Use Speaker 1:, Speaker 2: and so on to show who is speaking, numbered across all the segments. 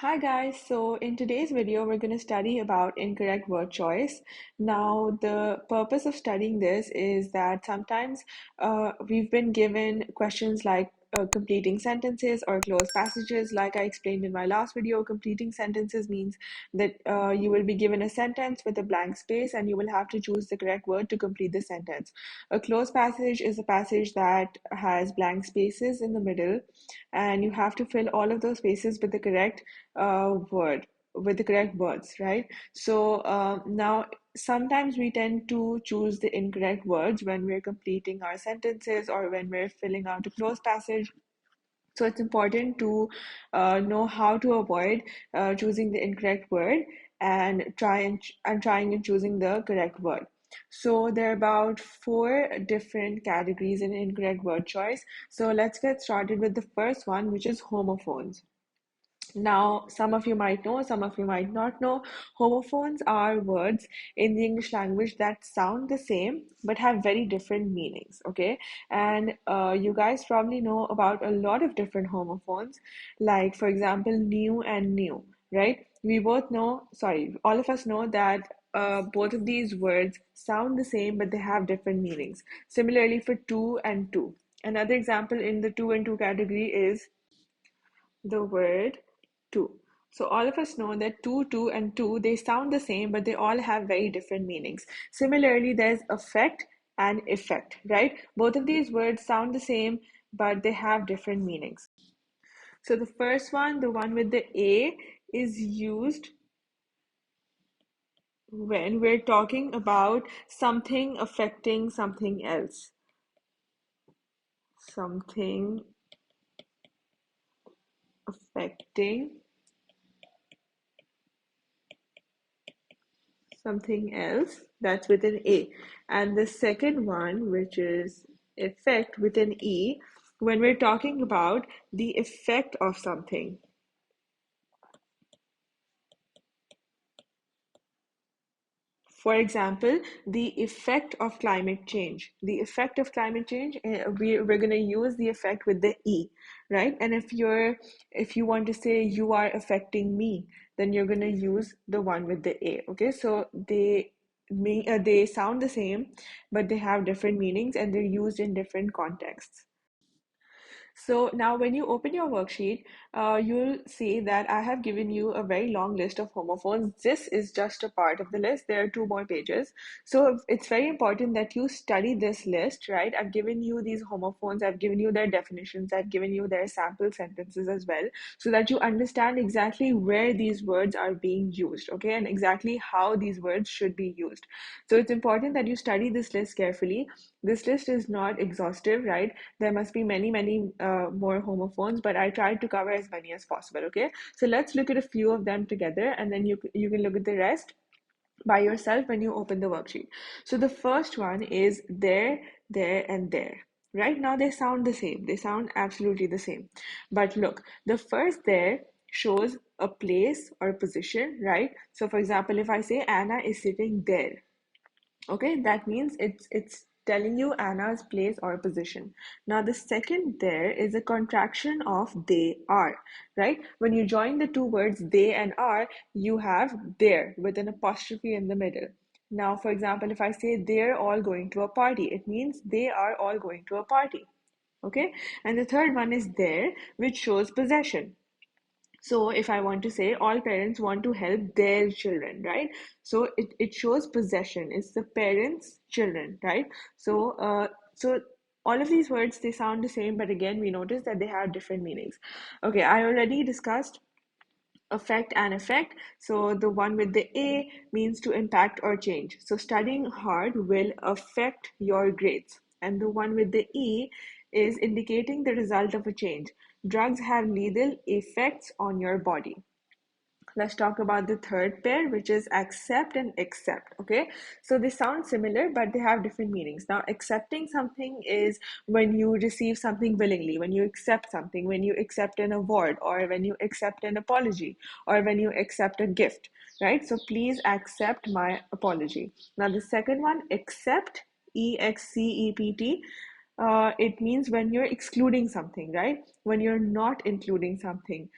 Speaker 1: Hi guys, so in today's video we're going to study about incorrect word choice. Now the purpose of studying this is that sometimes we've been given questions like completing sentences or closed passages. Like I explained in my last video, completing sentences means that you will be given a sentence with a blank space and you will have to choose the correct word to complete the sentence. A closed passage is a passage that has blank spaces in the middle and you have to fill all of those spaces with the correct word with the correct words, right? So now sometimes we tend to choose the incorrect words when we're completing our sentences or when we're filling out a closed passage. So it's important to know how to avoid choosing the incorrect word and trying and choosing the correct word. So there are about four different categories in incorrect word choice. So let's get started with the first one, which is homophones. Now, some of you might know, some of you might not know. Homophones are words in the English language that sound the same but have very different meanings, okay? And you guys probably know about a lot of different homophones, like, for example, new and new, right? We both know, sorry, all of us know that both of these words sound the same but they have different meanings. Similarly, for two and two. Another example in the two and two category is the word two. So all of us know that two, and two, they sound the same, but they all have very different meanings. Similarly, there's affect and effect, right? Both of these words sound the same, but they have different meanings. So the first one, the one with the A, is used when we're talking about something affecting something else. Something affecting something else, that's with an A. And the second one, which is effect with an E, when we're talking about the effect of something. For example, the effect of climate change. The effect of climate change, we're going to use the effect with the E, right? And if you want to say you are affecting me, then you're going to use the one with the A, okay? So they sound the same, but they have different meanings and they're used in different contexts. So now when you open your worksheet, you'll see that I have given you a very long list of homophones. This is just a part of the list. There are two more pages. So it's very important that you study this list, right? I've given you these homophones, I've given you their definitions, I've given you their sample sentences as well, so that you understand exactly where these words are being used, okay? And exactly how these words should be used. So it's important that you study this list carefully. This list is not exhaustive, right? There must be many more homophones, but I tried to cover as many as possible, okay? So let's look at a few of them together and then you can look at the rest by yourself when you open the worksheet. So the first one is there, and there. Right now they sound the same. They sound absolutely the same. But look, the first there shows a place or a position, right? So for example, if I say Anna is sitting there, okay, that means it's telling you Anna's place or position. Now the second there is a contraction of they are, right? When you join the two words they and are, you have there with an apostrophe in the middle. Now, for example, if I say they're all going to a party, it means they are all going to a party. Okay, and the third one is there, which shows possession. So if I want to say all parents want to help their children, right? So it shows possession. It's the parents' children, right? So all of these words, they sound the same, but again, we notice that they have different meanings. Okay, I already discussed affect and effect. So the one with the A means to impact or change. So studying hard will affect your grades. And the one with the E is indicating the result of a change. Drugs have lethal effects on your body. Let's talk about the third pair, which is accept and accept. Okay, so they sound similar, but they have different meanings. Now, accepting something is when you receive something willingly, when you accept something, when you accept an award, or when you accept an apology, or when you accept a gift, right? So please accept my apology. Now, the second one, accept, EXCEPT, it means when you're excluding something, right? When you're not including something.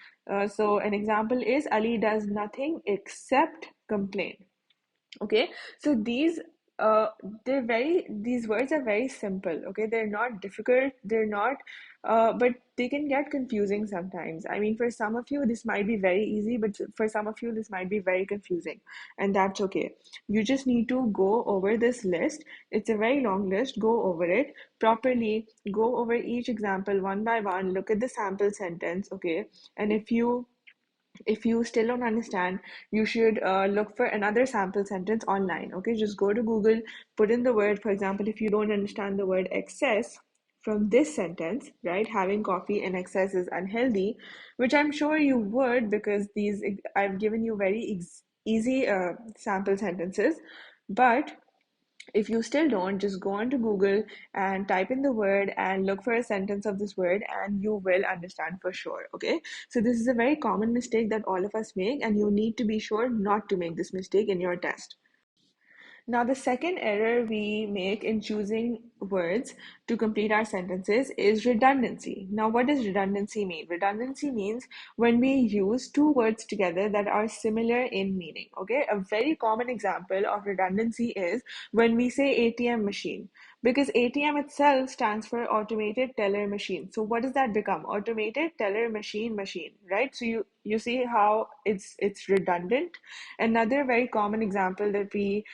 Speaker 1: So an example is Ali does nothing except complain. Okay, so uh these words are very simple. Okay, they're not difficult, they're not but they can get confusing sometimes. I mean, for some of you this might be very easy, but for some of you this might be very confusing, and that's okay. You just need to go over this list. It's a very long list. Go over it properly, go over each example one by one, look at the sample sentence. Okay, and if you still don't understand, you should look for another sample sentence online. Okay, just go to Google, put in the word. For example, if you don't understand the word excess from this sentence, right? Having coffee in excess is unhealthy, which I'm sure you would, because I've given you very easy sample sentences. But if you still don't, just go on to Google and type in the word and look for a sentence of this word, and you will understand for sure. Okay, so this is a very common mistake that all of us make, and you need to be sure not to make this mistake in your test. Now, the second error we make in choosing words to complete our sentences is redundancy. Now, what does redundancy mean? Redundancy means when we use two words together that are similar in meaning. Okay, a very common example of redundancy is when we say ATM machine, because ATM itself stands for automated teller machine. So what does that become? Automated teller machine, right? So you see how it's redundant. Another very common example that we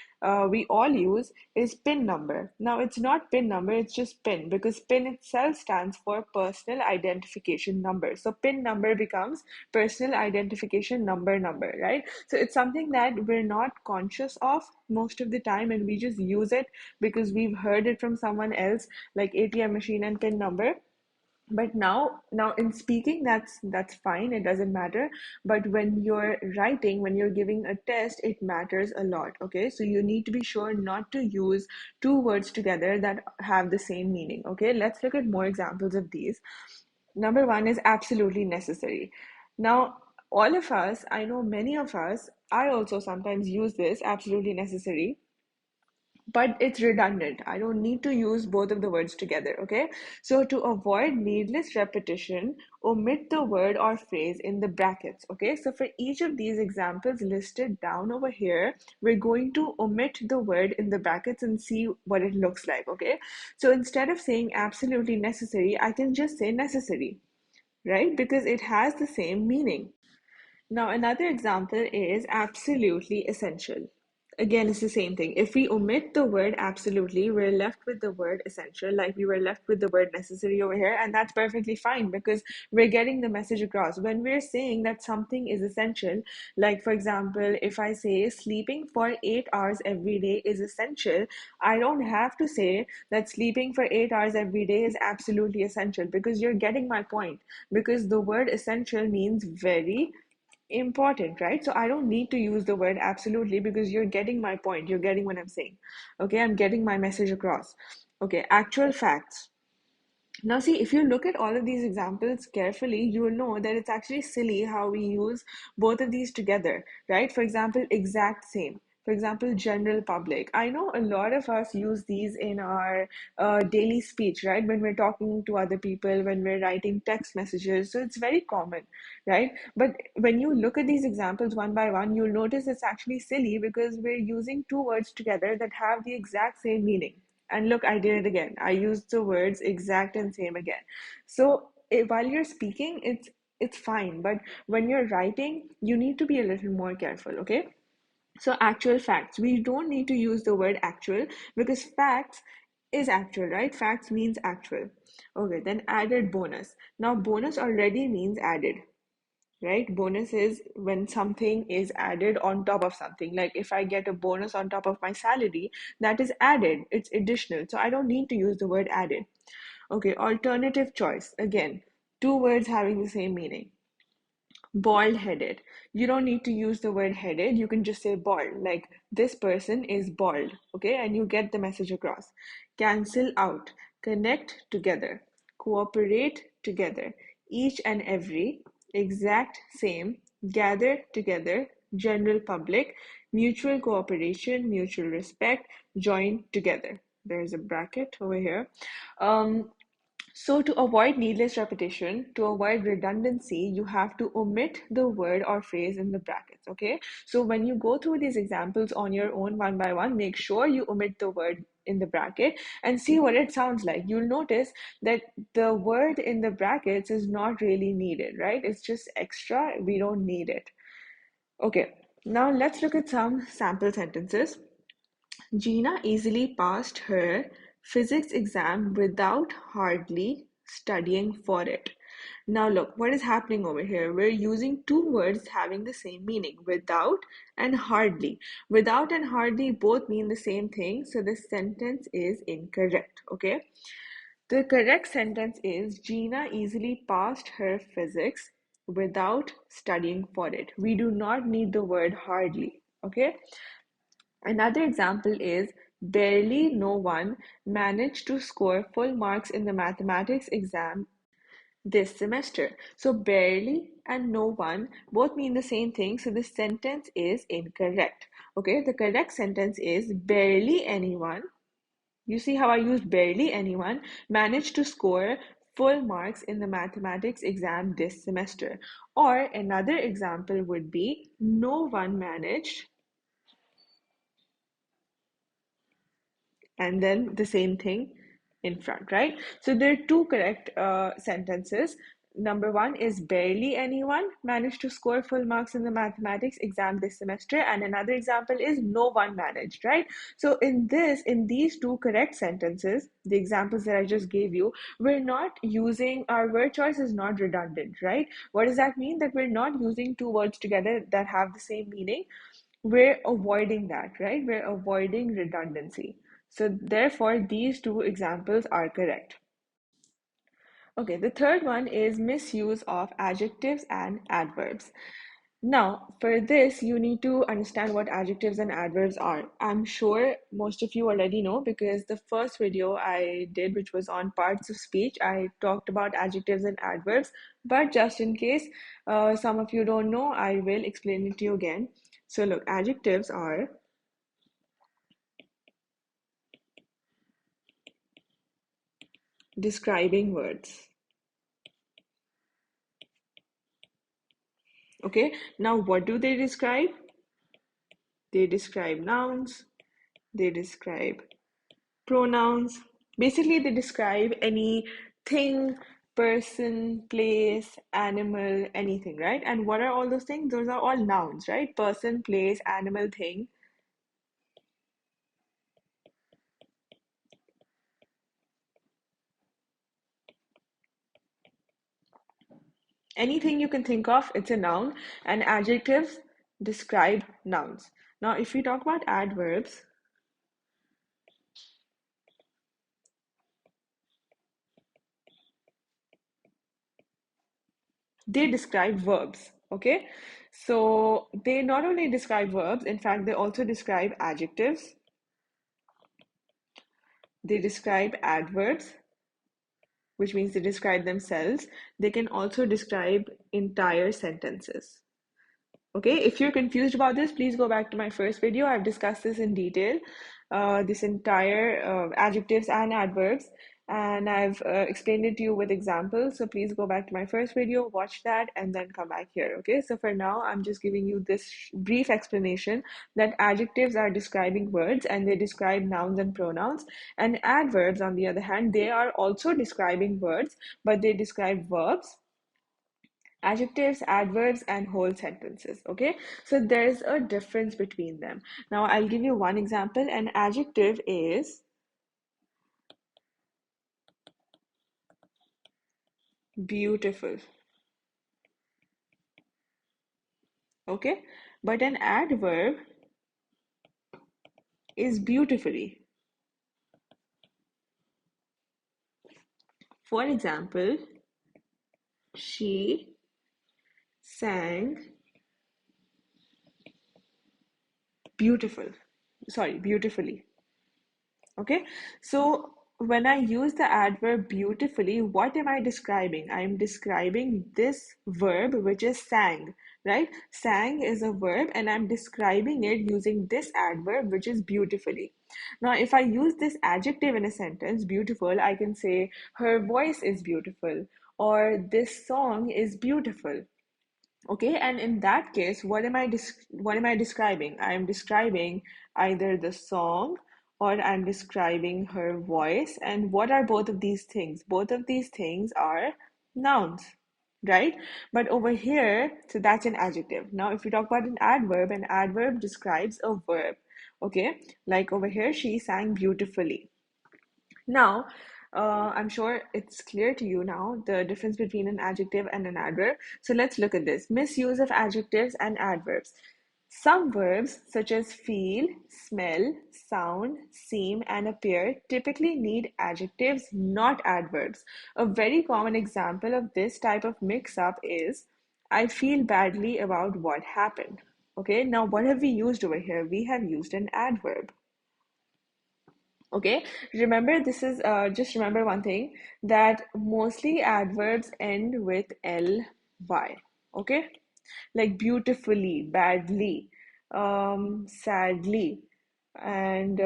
Speaker 1: all use is PIN number. Now, it's not PIN number, it's just PIN, because PIN itself stands for personal identification number. So PIN number becomes personal identification number, right? So it's something that we're not conscious of most of the time, and we just use it because we've heard it from someone else, like ATM machine and PIN number. But now in speaking, that's fine, it doesn't matter. But when you're writing, when you're giving a test, it matters a lot. Okay, so you need to be sure not to use two words together that have the same meaning. Okay, let's look at more examples of these. Number one is absolutely necessary. Now, all of us, I know many of us, I also sometimes use this absolutely necessary, but it's redundant. I don't need to use both of the words together, okay? So to avoid needless repetition, omit the word or phrase in the brackets, okay? So for each of these examples listed down over here, we're going to omit the word in the brackets and see what it looks like, okay? So instead of saying absolutely necessary, I can just say necessary, right? Because it has the same meaning. Now, another example is absolutely essential. Again, it's the same thing. If we omit the word absolutely, we're left with the word essential, like we were left with the word necessary over here, and that's perfectly fine because we're getting the message across. When we're saying that something is essential, like for example, if I say sleeping for 8 hours every day is essential, I don't have to say that sleeping for 8 hours every day is absolutely essential, because you're getting my point. Because the word essential means very important, right? So I don't need to use the word absolutely, because you're getting my point, you're getting what I'm saying. Okay, I'm getting my message across. Okay, actual facts. Now, see, if you look at all of these examples carefully, you will know that it's actually silly how we use both of these together, right? For example, exact same. For example, general public. I know a lot of us use these in our daily speech, right? When we're talking to other people, when we're writing text messages. So it's very common, right? But when you look at these examples one by one, you'll notice it's actually silly because we're using two words together that have the exact same meaning. And look, I did it again. I used the words exact and same again. So while you're speaking, it's fine. But when you're writing, you need to be a little more careful, okay? So actual facts. We don't need to use the word actual because facts is actual, right? Facts means actual. Okay, then added bonus. Now, bonus already means added, right? Bonus is when something is added on top of something. Like if I get a bonus on top of my salary, that is added, it's additional. So I don't need to use the word added. Okay, alternative choice. Again, two words having the same meaning. Bald headed. You don't need to use the word headed, you can just say bald. Like this person is bald, okay? And you get the message across. Cancel out. Connect together. Cooperate together. Each and every. Exact same. Gather together. General public. Mutual cooperation. Mutual respect. Join together. There's a bracket over here. um So to avoid needless repetition, to avoid redundancy, you have to omit the word or phrase in the brackets, okay? So when you go through these examples on your own one by one, make sure you omit the word in the bracket and see what it sounds like. You'll notice that the word in the brackets is not really needed, right? It's just extra. We don't need it. Okay, now let's look at some sample sentences. Gina easily passed her physics exam without hardly studying for it. Now, look, what is happening over here? We're using two words having the same meaning, without and hardly. Without and hardly both mean the same thing, so the sentence is incorrect, okay? The correct sentence is Gina easily passed her physics without studying for it. We do not need the word hardly, okay? Another example is barely no one managed to score full marks in the mathematics exam this semester. So barely and no one both mean the same thing, so the sentence is incorrect. Okay, the correct sentence is barely anyone. You see how I used barely anyone managed to score full marks in the mathematics exam this semester. Or another example would be no one managed, and then the same thing in front, right? So there are two correct sentences. Number one is barely anyone managed to score full marks in the mathematics exam this semester, and another example is no one managed, right? So in these two correct sentences, the examples that I just gave you, we're not using, our word choice is not redundant, right? What does that mean? That we're not using two words together that have the same meaning. We're avoiding that, right? We're avoiding redundancy. So therefore, these two examples are correct. Okay, the third one is misuse of adjectives and adverbs. Now, for this, you need to understand what adjectives and adverbs are. I'm sure most of you already know because the first video I did, which was on parts of speech, I talked about adjectives and adverbs. But just in case some of you don't know, I will explain it to you again. So look, adjectives are describing words. Okay, now what do they describe? They describe nouns, they describe pronouns. Basically, they describe any thing, person, place, animal, anything, right? And what are all those things? Those are all nouns, right? Person, place, animal, thing. Anything you can think of, it's a noun. And adjectives describe nouns. Now, if we talk about adverbs, they describe verbs, okay? So they not only describe verbs, in fact, they also describe adjectives, they describe adverbs, which means they describe themselves. They can also describe entire sentences. Okay, if you're confused about this, please go back to my first video. I've discussed this in detail, this entire adjectives and adverbs, and I've explained it to you with examples. So please go back to my first video, watch that, and then come back here. Okay, so for now, I'm just giving you this brief explanation that adjectives are describing words and they describe nouns and pronouns, and adverbs, on the other hand, they are also describing words, but they describe verbs, adjectives, adverbs, and whole sentences. Okay, so there's a difference between them. Now I'll give you one example. An adjective is beautiful. Okay, but an adverb is beautifully. For example, she sang beautiful, sorry, beautifully. Okay, so when I use the adverb beautifully, what am I describing? I am describing this verb, which is sang, right? Sang is a verb, and I'm describing it using this adverb, which is beautifully. Now, if I use this adjective in a sentence, beautiful, I can say her voice is beautiful, or this song is beautiful. Okay, and in that case, what am I describing? I am describing either the song or I'm describing her voice. And what are both of these things? Both of these things are nouns, right? But over here, so that's an adjective. Now, if we talk about an adverb describes a verb. Okay, like over here, she sang beautifully. Now, I'm sure it's clear to you now the difference between an adjective and an adverb. So let's look at this. Misuse of adjectives and adverbs. Some verbs, such as feel, smell, sound, seem, and appear, typically need adjectives, not adverbs. A very common example of this type of mix up is I feel badly about what happened. Okay, now what have we used over here? We have used an adverb. Okay, remember this is just remember one thing that mostly adverbs end with ly. Okay, like beautifully, badly, sadly, and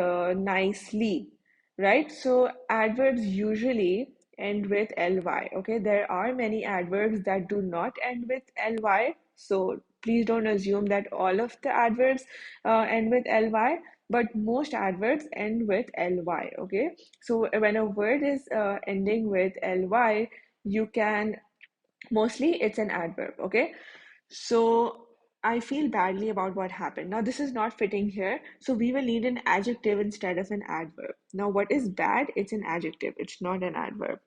Speaker 1: nicely, right? So adverbs usually end with ly. Okay, there are many adverbs that do not end with ly. So please don't assume that all of the adverbs end with ly, but most adverbs end with ly. Okay, so when a word is ending with ly, you can mostly it's an adverb. Okay, so I feel badly about what happened. Now, this is not fitting here. So we will need an adjective instead of an adverb. Now, what is bad? It's an adjective. It's not an adverb.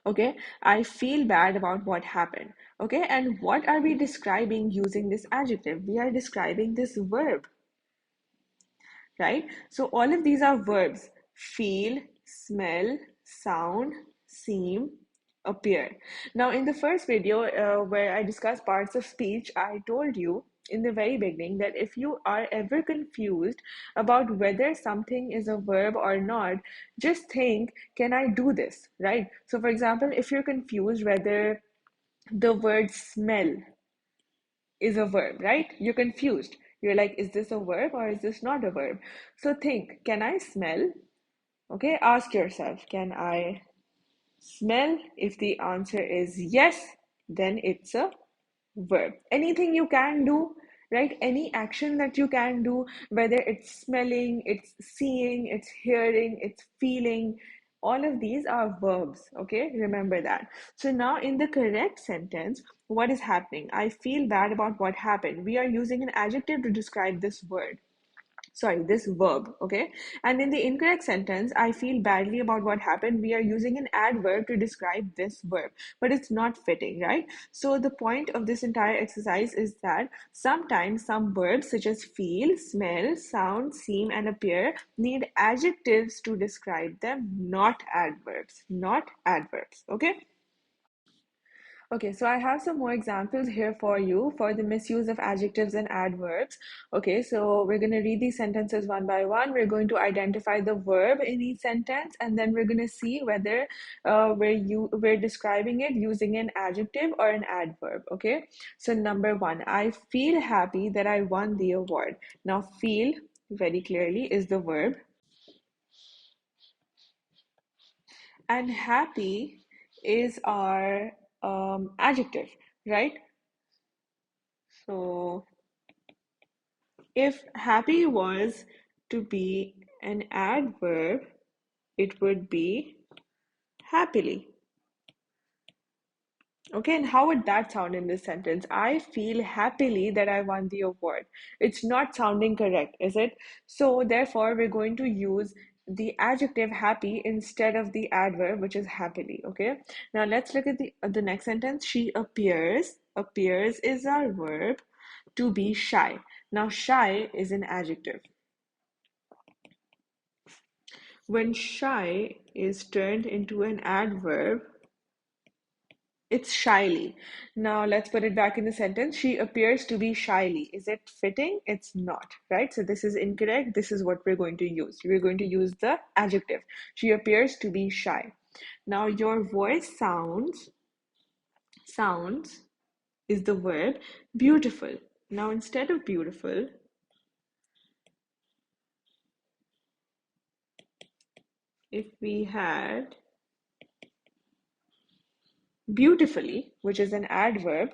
Speaker 1: Okay. I feel bad about what happened. Okay. And what are we describing using this adjective? We are describing this verb, right? So all of these are verbs: feel, smell, sound, seem, appear. Now, in the first video where I discussed parts of speech, I told you in the very beginning that if you are ever confused about whether something is a verb or not, just think, can I do this, right? So, for example, if you're confused whether the word smell is a verb, right? You're confused. You're like, is this a verb or is this not a verb? So think, can I smell? Okay, ask yourself, can I smell? If the answer is yes, then it's a verb. Anything you can do, right? Any action that you can do, whether it's smelling, it's seeing, it's hearing, it's feeling, all of these are verbs. Okay, remember that. So now in the correct sentence, what is happening? I feel bad about what happened. We are using an adjective to describe this word, sorry, this verb. Okay, and in the incorrect sentence, I feel badly about what happened, we are using an adverb to describe this verb, but it's not fitting, right? So the point of this entire exercise is that sometimes some verbs such as feel, smell, sound, seem, and appear need adjectives to describe them, not adverbs, not adverbs. Okay. Okay, so I have some more examples here for you for the misuse of adjectives and adverbs. Okay, so we're going to read these sentences one by one. We're going to identify the verb in each sentence, and then we're going to see whether we're describing it using an adjective or an adverb. Okay, so number one, I feel happy that I won the award. Now, feel very clearly is the verb, and happy is our adjective, right? So if happy was to be an adverb, it would be happily. Okay, and how would that sound in this sentence? I feel happily that I won the award. It's not sounding correct, is it? So, therefore, we're going to use the adjective happy instead of the adverb, which is happily. Okay, now let's look at the next sentence. She appears. Appears is our verb to be shy. Now, shy is an adjective. When shy is turned into an adverb, It's shyly. Now let's put it back in the sentence. She appears to be shyly. Is it fitting? It's not, right? So this is incorrect. This is what we're going to use. We're going to use the adjective. She appears to be shy. Now your voice sounds is the verb beautiful. Now instead of beautiful, if we had beautifully, which is an adverb,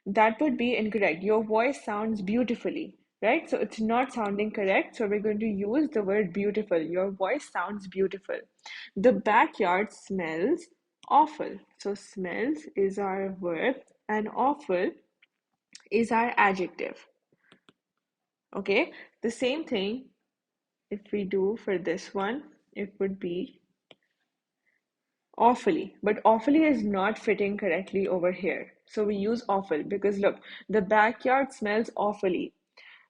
Speaker 1: that would be incorrect. Your voice sounds beautifully, right? So it's not sounding correct. So we're going to use the word beautiful. Your voice sounds beautiful. The backyard smells awful. So smells is our verb and awful is our adjective. Okay, the same thing if we do for this one, it would be awfully, but awfully is not fitting correctly over here. So we use awful because look, the backyard smells awfully.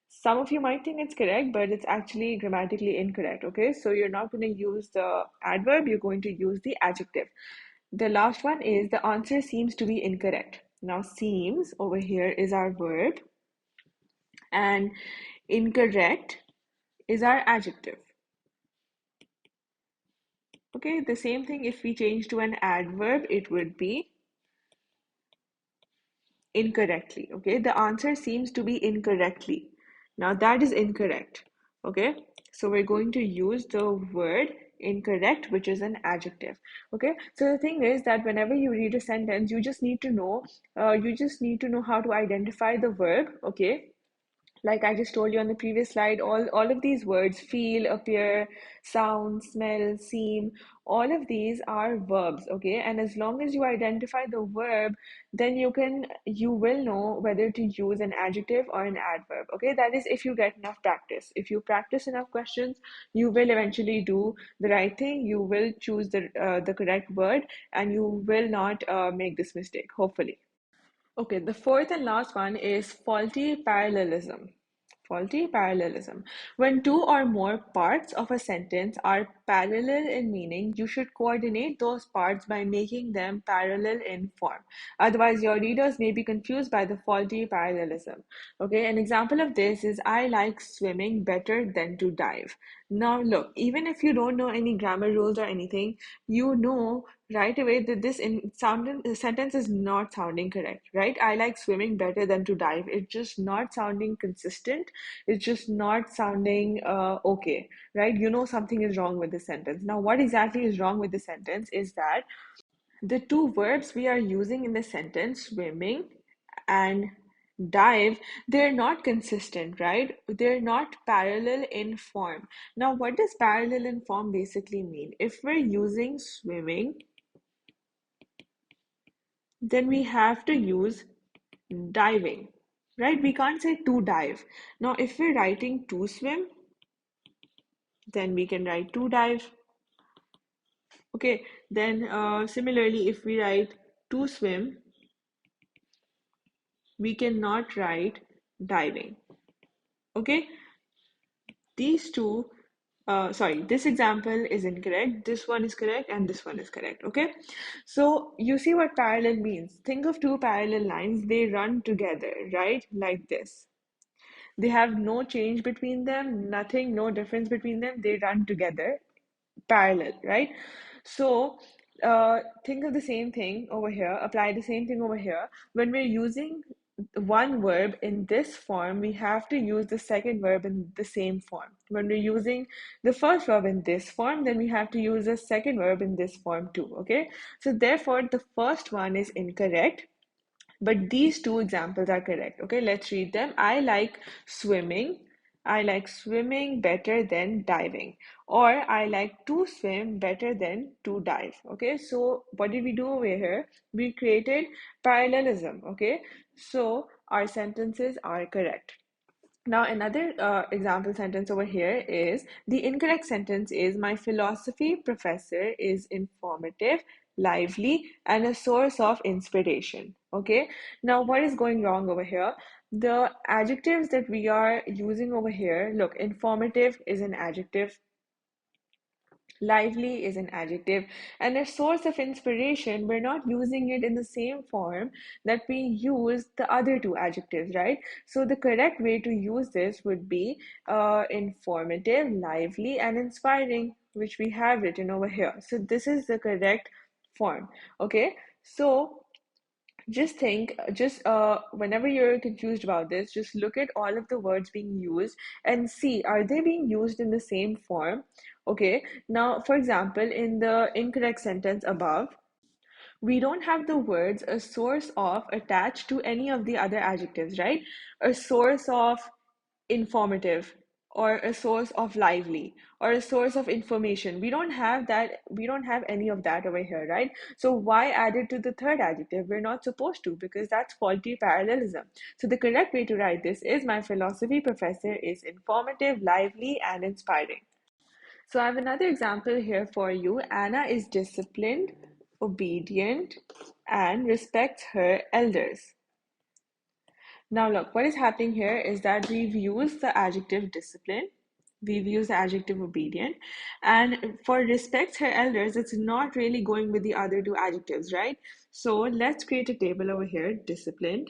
Speaker 1: Some of you might think it's correct, but it's actually grammatically incorrect. Okay, so you're not going to use the adverb, you're going to use the adjective. The last one is the answer seems to be incorrect. Now, seems over here is our verb, and incorrect is our adjective. Okay, the same thing if we change to an adverb, it would be incorrectly. Okay, the answer seems to be incorrectly. Now that is incorrect. Okay, so we're going to use the word incorrect, which is an adjective. Okay, so the thing is that whenever you read a sentence, you just need to know how to identify the verb. Okay, like I just told you on the previous slide, all of these words, feel, appear, sound, smell, seem, all of these are verbs, okay? And as long as you identify the verb, then you will know whether to use an adjective or an adverb, okay? That is if you get enough practice. If you practice enough questions, you will eventually do the right thing. You will choose the correct word, and you will not make this mistake, hopefully. Okay, the fourth and last one is faulty parallelism. Faulty parallelism. When two or more parts of a sentence are parallel in meaning, you should coordinate those parts by making them parallel in form. Otherwise, your readers may be confused by the faulty parallelism. Okay, an example of this is I like swimming better than to dive. Now, look, even if you don't know any grammar rules or anything, you know right away that sentence is not sounding correct, right? I like swimming better than to dive. It's just not sounding consistent. It's just not sounding okay, right? You know something is wrong with the sentence. Now, what exactly is wrong with the sentence is that the two verbs we are using in the sentence, swimming and dive, they're not consistent, right? They're not parallel in form. Now, what does parallel in form basically mean? If we're using swimming, then we have to use diving, right? We can't say to dive. Now, if we're writing to swim, then we can write to dive. Okay, then similarly, if we write to swim, we cannot write diving. Okay, these two, sorry, this example is incorrect, this one is correct, and this one is correct. Okay, so you see what parallel means. Think of two parallel lines, they run together, right? Like this. They have no change between them, nothing, no difference between them. They run together, parallel, right? So think of the same thing over here, apply the same thing over here. When we're using one verb in this form, we have to use the second verb in the same form. When we're using the first verb in this form, then we have to use the second verb in this form too, okay? So therefore, the first one is incorrect, but these two examples are correct. Okay, let's read them. I like swimming. I like swimming better than diving. Or I like to swim better than to dive. Okay, so what did we do over here? We created parallelism. Okay, so our sentences are correct. Now, another example sentence over here is the incorrect sentence is my philosophy professor is informative, lively, and a source of inspiration. Okay, now what is going wrong over here? The adjectives that we are using over here, look, informative is an adjective, Lively is an adjective, and a source of inspiration, we're not using it in the same form that we use the other two adjectives, right? So the correct way to use this would be informative, lively, and inspiring, which we have written over here. So this is the correct form, okay? So just think, just whenever you're confused about this, just look at all of the words being used and see, are they being used in the same form? Okay, now, for example, in the incorrect sentence above, we don't have the words a source of attached to any of the other adjectives, right? A source of informative, or a source of lively, or a source of information. We don't have that. We don't have any of that over here, right? So why add it to the third adjective? We're not supposed to, because that's faulty parallelism. So the correct way to write this is, my philosophy professor is informative, lively, and inspiring. So I have another example here for you. Anna is disciplined, obedient, and respects her elders. Now look, what is happening here is that we've used the adjective discipline, we've used the adjective obedient, and for respects her elders, it's not really going with the other two adjectives, right? So let's create a table over here: disciplined,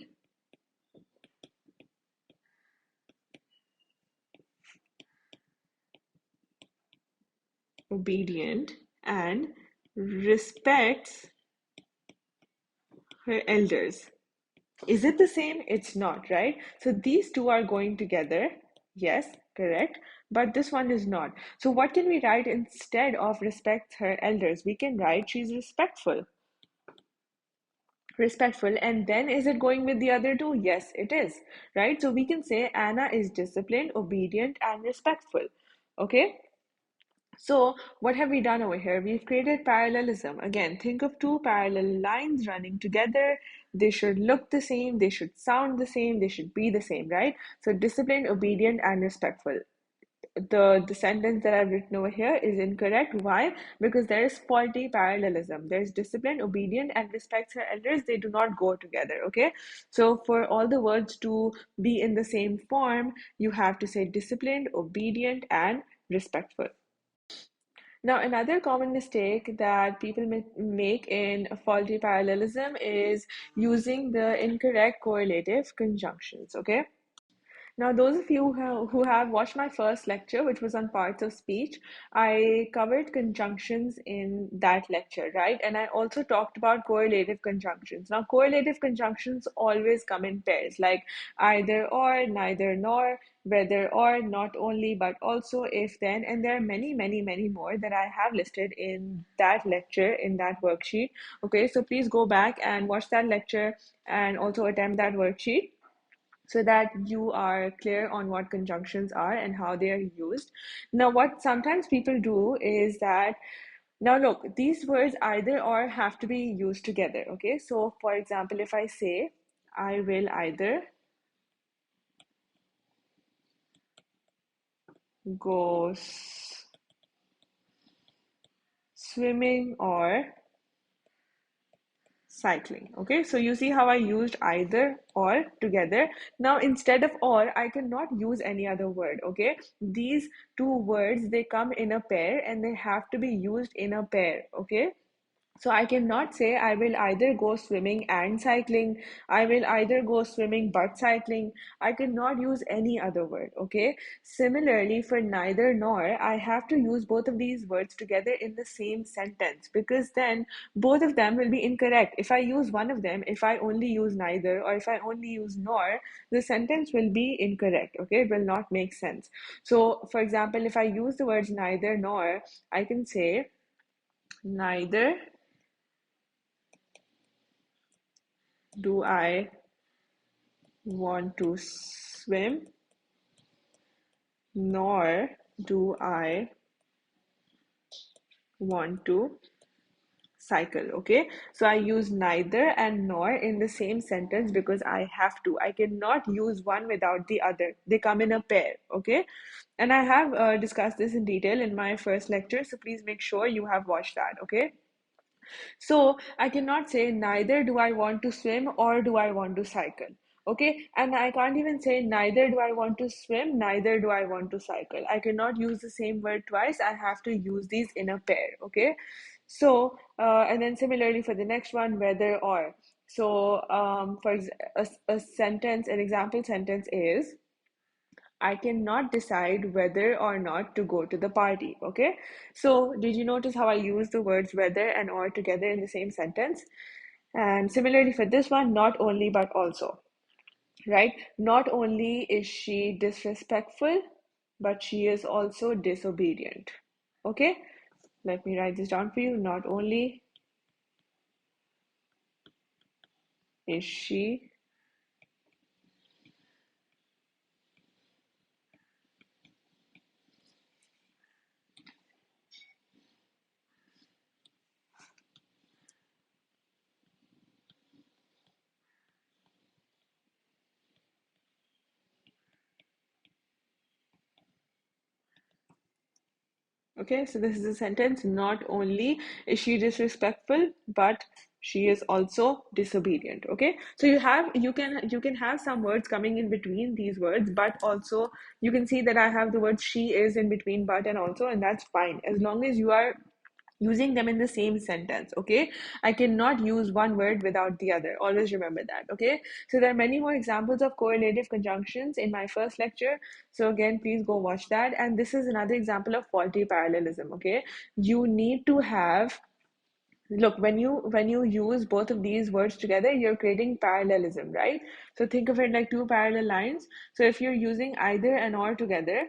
Speaker 1: obedient, and respects her elders. Is it the same? It's not, right? So these two are going together. Yes, correct. But this one is not. So what can we write instead of respects her elders? We can write she's respectful. Respectful. And then is it going with the other two? Yes, it is, right? So we can say Anna is disciplined, obedient, and respectful. Okay? So what have we done over here? We've created parallelism. Again, think of two parallel lines running together. They should look the same, they should sound the same, they should be the same, right? So disciplined, obedient, and respectful. The sentence that I've written over here is incorrect. Why? Because there is faulty parallelism. There's disciplined, obedient, and respects her elders. They do not go together. Okay. So for all the words to be in the same form, you have to say disciplined, obedient, and respectful. Now, another common mistake that people make in faulty parallelism is using the incorrect correlative conjunctions, okay? Now, those of you who have watched my first lecture, which was on parts of speech, I covered conjunctions in that lecture, right? And I also talked about correlative conjunctions. Now, correlative conjunctions always come in pairs, like either or, neither nor, whether or, not only, but also, if then, and there are many, many, many more that I have listed in that lecture, in that worksheet. Okay, so please go back and watch that lecture and also attempt that worksheet so that you are clear on what conjunctions are and how they are used. Now, what sometimes people do is that, now look, these words either or have to be used together, okay? So, for example, if I say, I will either go swimming or cycling. Okay, so you see how I used either or together. Now, instead of or, I cannot use any other word. Okay, these two words, they come in a pair and they have to be used in a pair. Okay, so I cannot say I will either go swimming and cycling. I will either go swimming but cycling. I cannot use any other word. Okay. Similarly, for neither nor, I have to use both of these words together in the same sentence, because then both of them will be incorrect. If I use one of them, if I only use neither, or if I only use nor, the sentence will be incorrect. Okay. It will not make sense. So, for example, if I use the words neither nor, I can say neither do I want to swim, nor do I want to cycle. Okay, so I use neither and nor in the same sentence because I have to. I cannot use one without the other. They come in a pair. Okay, and I have discussed this in detail in my first lecture, so please make sure you have watched that. Okay, so I cannot say neither do I want to swim or do I want to cycle. Okay, and I can't even say neither do I want to swim, neither do I want to cycle. I cannot use the same word twice. I have to use these in a pair. Okay, so and then similarly for the next one, whether or. So a sentence, an example sentence is, I cannot decide whether or not to go to the party. Okay, so did you notice how I use the words whether and or together in the same sentence? And similarly for this one, not only but also, right? Not only is she disrespectful, but she is also disobedient. Okay, let me write this down for you. Not only is she Okay, so this is a sentence. Not only is she disrespectful, but she is also disobedient. Okay, so you can have some words coming in between these words, but also you can see that I have the word she is in between but and also, and that's fine as long as you are using them in the same sentence. Okay, I cannot use one word without the other. Always remember that. Okay, so there are many more examples of correlative conjunctions in my first lecture, so again please go watch that. And this is another example of faulty parallelism. Okay, you need to have, look, when you use both of these words together, you're creating parallelism, right? So think of it like two parallel lines. So if you're using either and or together,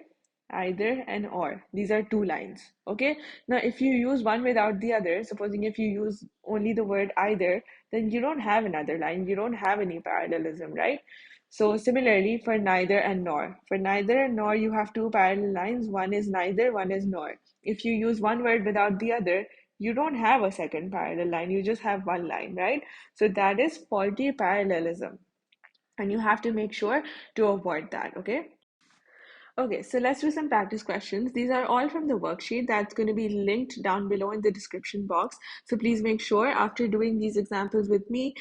Speaker 1: either and or, these are two lines. Okay, now if you use one without the other, supposing if you use only the word either, then you don't have another line, you don't have any parallelism, right? So similarly for neither and nor, for neither and nor you have two parallel lines. One is neither, one is nor. If you use one word without the other, you don't have a second parallel line, you just have one line, right? So that is faulty parallelism, and you have to make sure to avoid that. Okay, okay, so let's do some practice questions. These are all from the worksheet that's going to be linked down below in the description box. So please make sure after doing these examples with me,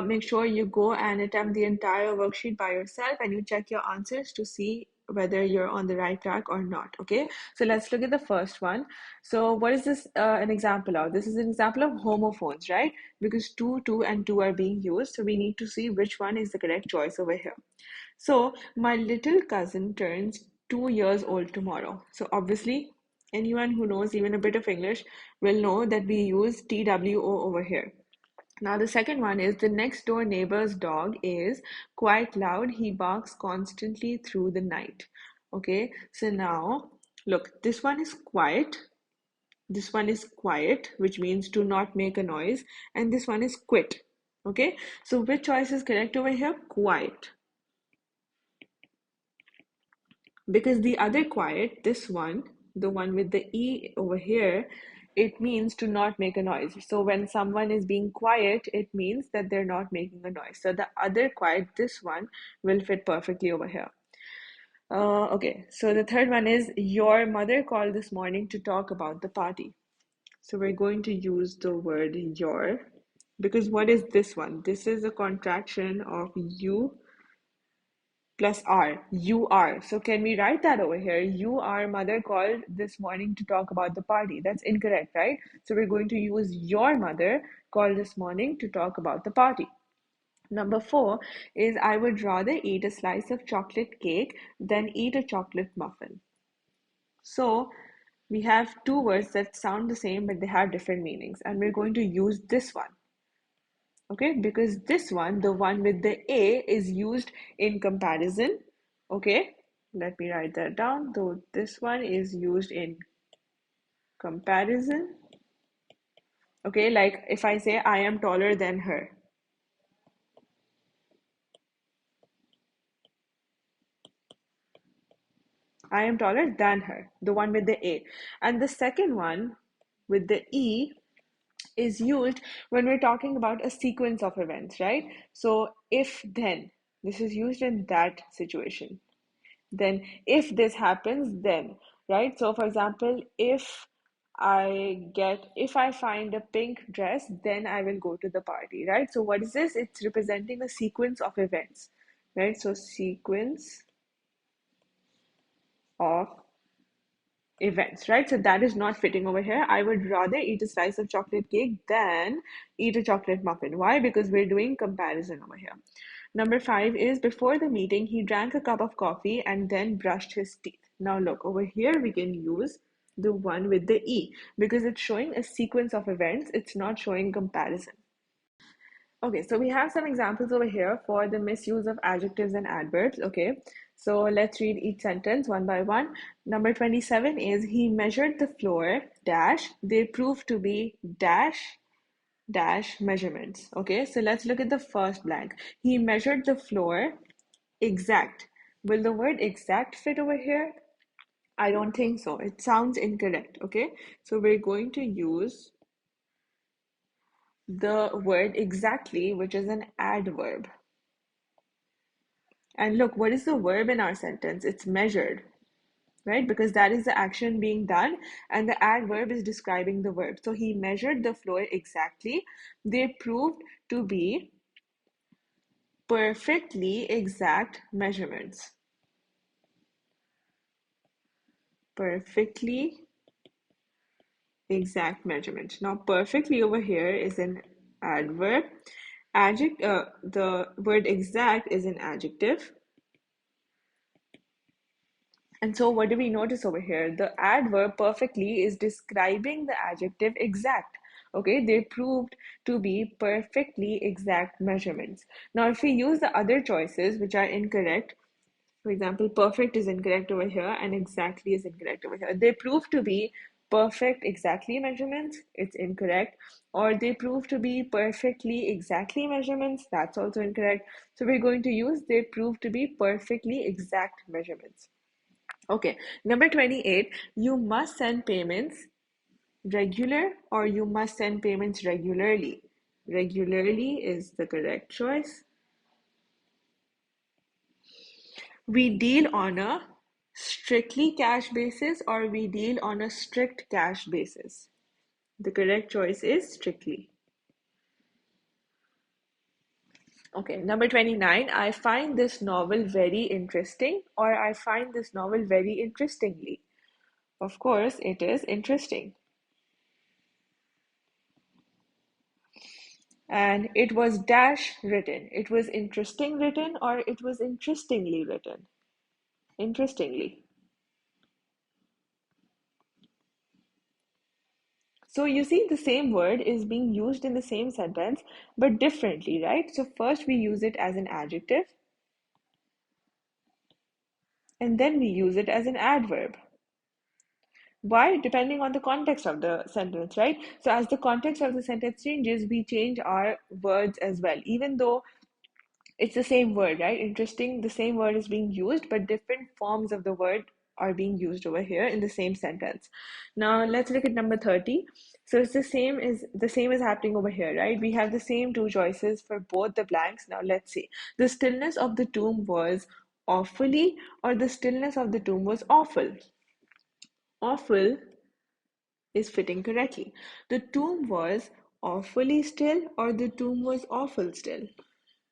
Speaker 1: make sure you go and attempt the entire worksheet by yourself and you check your answers to see whether you're on the right track or not. Okay, so let's look at the first one. So what is this an example of? This is an example of homophones, right? Because two and two are being used, so we need to see which one is the correct choice over here. So my little cousin turns 2 years old tomorrow. So obviously, anyone who knows even a bit of English will know that we use TWO over here. Now the second one is, the next door neighbor's dog is quite loud. He barks constantly through the night. Okay, so now look, this one is quiet. This one is quiet, which means to not make a noise, and this one is quit. Okay, so which choice is correct over here? Quiet. Because the other quiet, this one, the one with the E over here, it means to not make a noise. So when someone is being quiet, it means that they're not making a noise. So the other quiet, this one, will fit perfectly over here. Okay, so the third one is, your mother called this morning to talk about the party. So we're going to use the word your, because what is this one? This is a contraction of you plus R, you are. So can we write that over here? You are mother called this morning to talk about the party. That's incorrect, right? So we're going to use your mother called this morning to talk about the party. Number four is, I would rather eat a slice of chocolate cake than eat a chocolate muffin. So we have two words that sound the same, but they have different meanings. And we're going to use this one. Okay, because this one, the one with the A, is used in comparison. Okay, let me write that down. Though this one is used in comparison. Okay, like if I say I am taller than her. I am taller than her, the one with the A. And the second one with the E is used when we're talking about a sequence of events, right? So if then, this is used in that situation. Then if this happens, then, right? So for example, if I find a pink dress, then I will go to the party, right? So what is this? It's representing a sequence of events. right? So sequence of events, right? So that is not fitting over here. I would rather eat a slice of chocolate cake than eat a chocolate muffin. Why? Because we're doing comparison over here. Number 5 is before the meeting, he drank a cup of coffee and then brushed his teeth. Now look, over here we can use the one with the E because it's showing a sequence of events. It's not showing comparison. Okay, so we have some examples over here for the misuse of adjectives and adverbs. Okay, so let's read each sentence one by one. Number 27 is he measured the floor, dash, they proved to be dash, dash measurements. Okay, so let's look at the first blank. He measured the floor, exact. Will the word exact fit over here? I don't think so. It sounds incorrect. Okay, so we're going to use the word exactly, which is an adverb. And look, what is the verb in our sentence? It's measured, right? Because that is the action being done, and the adverb is describing the verb. So he measured the floor exactly. They proved to be perfectly exact measurements. Perfectly exact measurements. Now, perfectly over here is an adverb. The word exact is an adjective. And so what do we notice over here? The adverb perfectly is describing the adjective exact. Okay, they proved to be perfectly exact measurements. Now, if we use the other choices, which are incorrect, for example, perfect is incorrect over here and exactly is incorrect over here. They prove to be perfect exactly measurements, it's incorrect. Or they prove to be perfectly exactly measurements, that's also incorrect. So we're going to use they prove to be perfectly exact measurements. Okay, number 28, you must send payments regular or you must send payments regularly. Regularly is the correct choice. We deal on a strictly cash basis or we deal on a strict cash basis. The correct choice is strictly. Okay, number 29, I find this novel very interesting or I find this novel very interestingly. Of course, it is interesting. And it was dash written. It was interesting written or it was interestingly written. Interestingly. So you see the same word is being used in the same sentence but differently, right? So first we use it as an adjective and then we use it as an adverb. Why? Depending on the context of the sentence, right? So as the context of the sentence changes, we change our words as well, even though it's the same word, right? Interesting, the same word is being used, but different forms of the word are being used over here in the same sentence. Now let's look at number 30. So it's the same is happening over here, right? We have the same two choices for both the blanks. Now let's see. The stillness of the tomb was awfully, or the stillness of the tomb was awful. Awful is fitting correctly. The tomb was awfully still, or the tomb was awful still.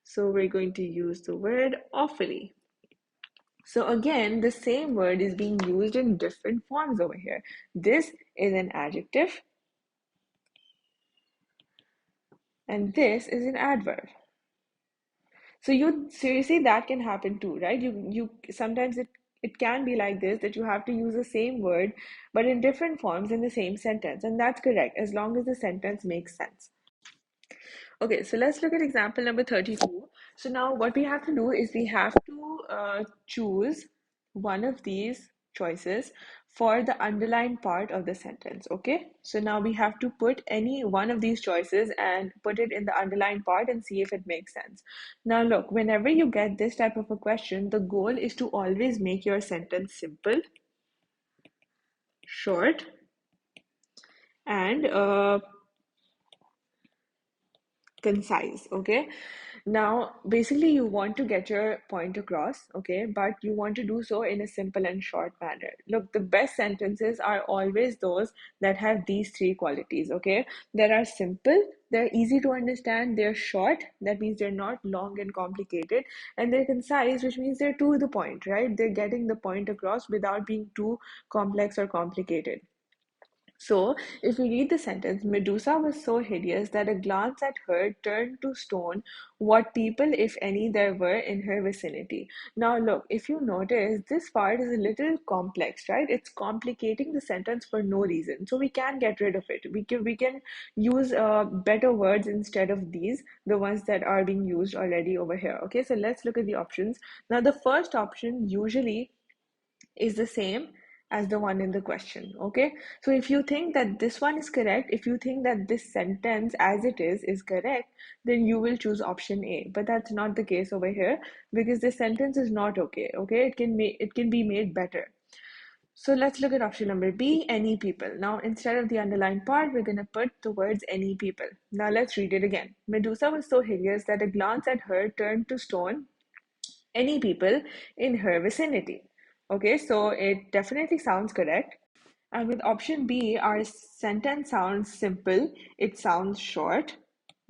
Speaker 1: So we're going to use the word awfully. So again, the same word is being used in different forms over here. This is an adjective and this is an adverb. So you seriously that can happen too, right? You sometimes it can be like this that you have to use the same word but in different forms in the same sentence, and that's correct as long as the sentence makes sense. Okay, so let's look at example number 32. So now what we have to do is we have to choose one of these choices for the underlined part of the sentence, okay? So now we have to put any one of these choices and put it in the underlined part and see if it makes sense. Now look, whenever you get this type of a question, the goal is to always make your sentence simple, short, and concise, okay? Now, basically, you want to get your point across, okay, but you want to do so in a simple and short manner. Look, the best sentences are always those that have these three qualities, okay? That are simple, they're easy to understand, they're short, that means they're not long and complicated, and they're concise, which means they're to the point, right? They're getting the point across without being too complex or complicated. So, if we read the sentence, Medusa was so hideous that a glance at her turned to stone what people, if any, there were in her vicinity. Now, look, if you notice, this part is a little complex, right? It's complicating the sentence for no reason. So we can get rid of it. We can use better words instead of these, the ones that are being used already over here. Okay, so let's look at the options. Now, the first option usually is the same as the one in the question. Okay, so if you think that this one is correct, if you think that this sentence as it is correct, then you will choose option A. But that's not the case over here, because this sentence is not okay. Okay, it can be made better. So let's look at option number B, any people. Now, instead of the underlined part, we're going to put the words any people. Now, let's read it again. Medusa was so hideous that a glance at her turned to stone any people in her vicinity. Okay, so it definitely sounds correct. And with option B, our sentence sounds simple, it sounds short,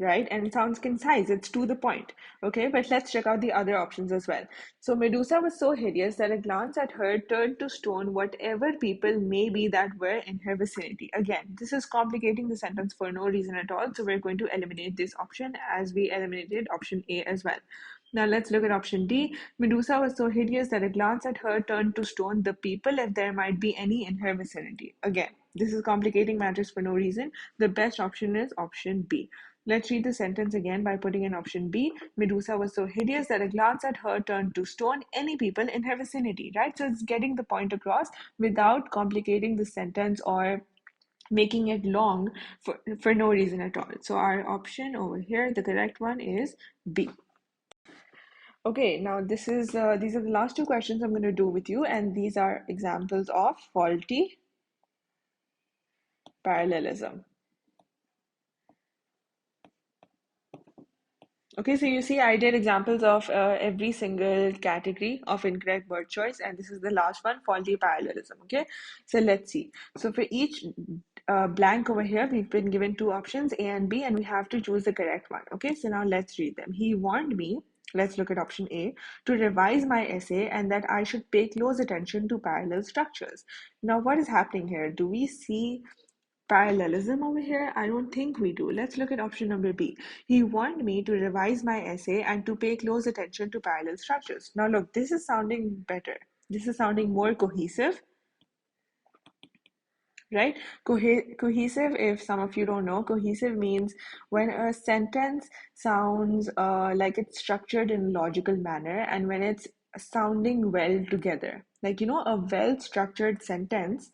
Speaker 1: right? And it sounds concise, it's to the point. Okay, but let's check out the other options as well. So Medusa was so hideous that a glance at her turned to stone whatever people may be that were in her vicinity. Again, this is complicating the sentence for no reason at all. So we're going to eliminate this option as we eliminated option A as well. Now let's look at option D. Medusa was so hideous that a glance at her turned to stone the people if there might be any in her vicinity. Again, this is complicating matters for no reason. The best option is option B. Let's read the sentence again by putting in option B. Medusa was so hideous that a glance at her turned to stone any people in her vicinity, right? So it's getting the point across without complicating the sentence or making it long for no reason at all. So our option over here, the correct one is B. Okay, now these are the last two questions I'm going to do with you, and these are examples of faulty parallelism. Okay, so you see, I did examples of every single category of incorrect word choice, and this is the last one, faulty parallelism. Okay, so let's see. So for each blank over here, we've been given two options, A and B, and we have to choose the correct one. Okay, so now let's read them. He warned me, let's look at option A, to revise my essay and that I should pay close attention to parallel structures. Now, what is happening here? Do we see parallelism over here? I don't think we do. Let's look at option number B. He warned me to revise my essay and to pay close attention to parallel structures. Now, look, this is sounding better. This is sounding more cohesive, right? Cohesive, if some of you don't know, cohesive means when a sentence sounds like it's structured in a logical manner and when it's sounding well together. Like, a well structured sentence.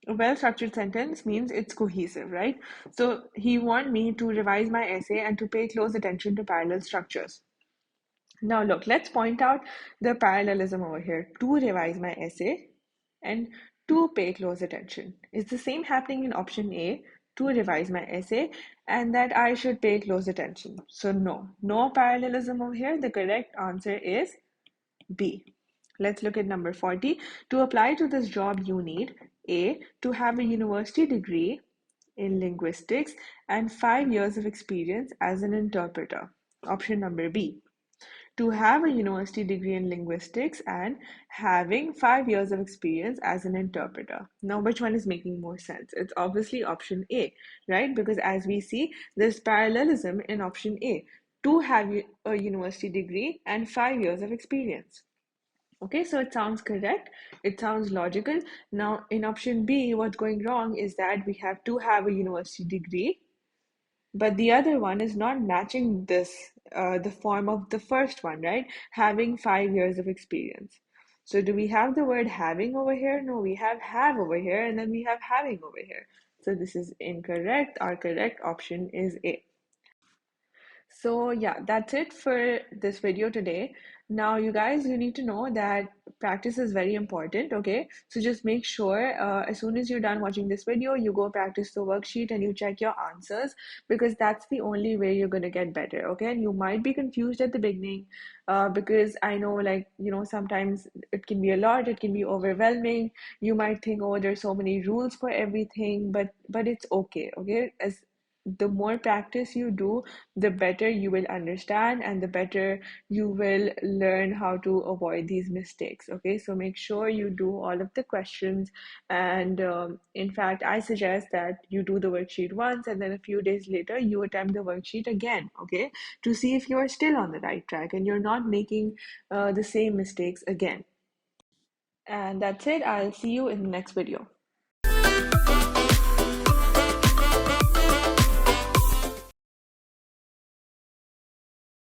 Speaker 1: A well-structured sentence means it's cohesive, right? So he wanted me to revise my essay and to pay close attention to parallel structures. Now look, let's point out the parallelism over here. To revise my essay and to pay close attention. Is the same happening in option A, to revise my essay, and that I should pay close attention? So no parallelism over here. The correct answer is B. Let's look at number 40. To apply to this job, you need A, to have a university degree in linguistics and 5 years of experience as an interpreter. Option number B, to have a university degree in linguistics and having 5 years of experience as an interpreter. Now, which one is making more sense? It's obviously option A, right? Because as we see, there's parallelism in option A. To have a university degree and 5 years of experience. Okay, so it sounds correct. It sounds logical. Now, in option B, what's going wrong is that we have to have a university degree, but the other one is not matching the form of the first one, right? Having 5 years of experience. So do we have the word having over here? No, we have over here, and then we have having over here. So this is incorrect. Our correct option is A. So yeah, that's it for this video today. Now, you guys, you need to know that practice is very important, okay? So just make sure as soon as you're done watching this video, you go practice the worksheet and you check your answers because that's the only way you're going to get better, okay? And you might be confused at the beginning because I know, like, sometimes it can be a lot, it can be overwhelming. You might think, oh, there's so many rules for everything, but it's okay, okay? As the more practice you do, the better you will understand and the better you will learn how to avoid these mistakes. Okay, so make sure you do all of the questions. And in fact, I suggest that you do the worksheet once and then a few days later you attempt the worksheet again, okay, to see if you're still on the right track and you're not making the same mistakes again. And that's it. I'll see you in the next video.